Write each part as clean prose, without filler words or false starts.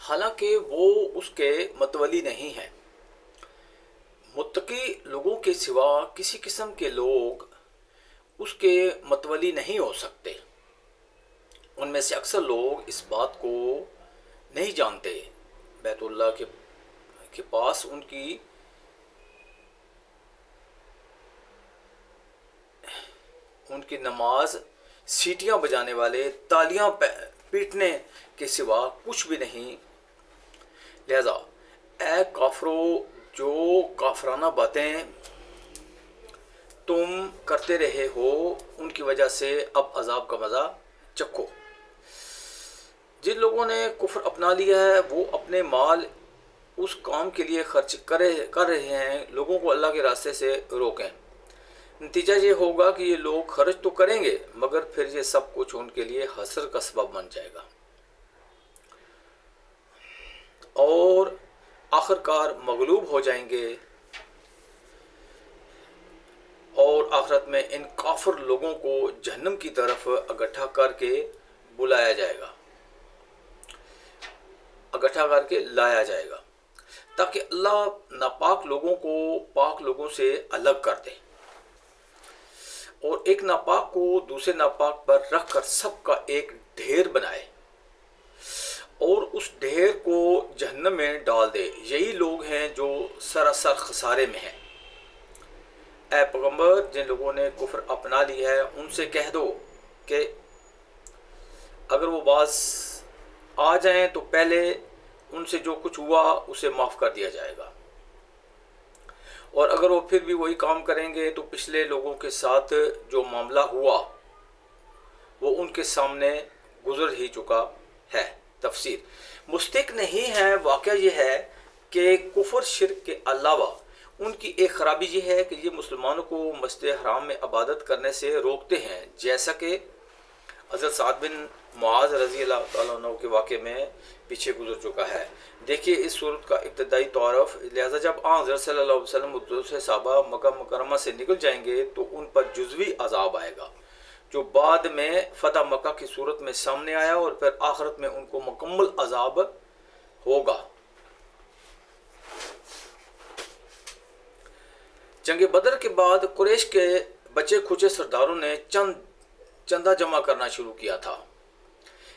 حالانکہ وہ اس کے متولی نہیں ہیں۔ متقی لوگوں کے سوا کسی قسم کے لوگ اس کے متولی نہیں ہو سکتے۔ ان میں سے اکثر لوگ اس بات کو نہیں جانتے۔ بیت اللہ کے پاس ان کی نماز سیٹیاں بجانے والے تالیاں پیٹنے کے سوا کچھ بھی نہیں۔ لہذا اے کافرو، جو کافرانہ باتیں تم کرتے رہے ہو ان کی وجہ سے اب عذاب کا مزہ چکھو۔ جن لوگوں نے کفر اپنا لیا ہے وہ اپنے مال اس کام کے لیے خرچ کر رہے ہیں لوگوں کو اللہ کے راستے سے روکیں۔ نتیجہ یہ ہوگا کہ یہ لوگ خرچ تو کریں گے مگر پھر یہ سب کچھ ان کے لیے حسرت کا سبب بن جائے گا، اور آخر کار مغلوب ہو جائیں گے، اور آخرت میں ان کافر لوگوں کو جہنم کی طرف اکٹھا کر کے بلایا جائے گا، اکٹھا کر کے لایا جائے گا، تاکہ اللہ ناپاک لوگوں کو پاک لوگوں سے الگ کر دے، اور ایک ناپاک کو دوسرے ناپاک پر رکھ کر سب کا ایک ڈھیر بنائے اور اس ڈھیر کو جہنم میں ڈال دے۔ یہی لوگ ہیں جو سراسر خسارے میں ہیں۔ اے پیغمبر، جن لوگوں نے کفر اپنا لی ہے ان سے کہہ دو کہ اگر وہ باز آ جائیں تو پہلے ان سے جو کچھ ہوا اسے معاف کر دیا جائے گا، اور اگر وہ پھر بھی وہی کام کریں گے تو پچھلے لوگوں کے ساتھ جو معاملہ ہوا وہ ان کے سامنے گزر ہی چکا ہے۔ تفسیر مستحق نہیں ہے۔ واقعہ یہ ہے کہ کفر شرک کے علاوہ ان کی ایک خرابی یہ ہے کہ یہ مسلمانوں کو مسجد حرام میں عبادت کرنے سے روکتے ہیں، جیسا کہ حضرت سعد بن معاذ رضی اللہ تعالیٰ عنہ کے واقعے میں پیچھے گزر چکا ہے۔ دیکھیے اس صورت کا ابتدائی تعارف۔ لہذا جب حضرت صلی اللہ علیہ وسلم اور دوسرے صحابہ مکہ مکرمہ سے نکل جائیں گے تو ان پر جزوی عذاب آئے گا جو بعد میں فتح مکہ کی صورت میں سامنے آیا، اور پھر آخرت میں ان کو مکمل عذاب ہوگا۔ جنگ بدر کے بعد قریش کے بچے کھچے سرداروں نے چندہ جمع کرنا شروع کیا تھا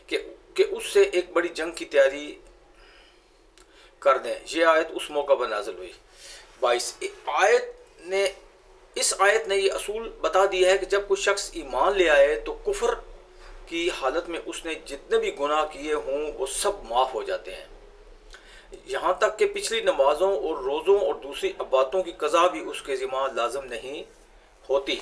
کہ اس سے ایک بڑی جنگ کی تیاری کر دیں۔ یہ آیت اس موقع پر نازل ہوئی۔ 22 اس آیت نے یہ اصول بتا دیا ہے کہ جب کوئی شخص ایمان لے آئے تو کفر کی حالت میں اس نے جتنے بھی گناہ کیے ہوں وہ سب معاف ہو جاتے ہیں، یہاں تک کہ پچھلی نمازوں اور روزوں اور دوسری باتوں کی قضا بھی اس کے ذمہ لازم نہیں ہوتی۔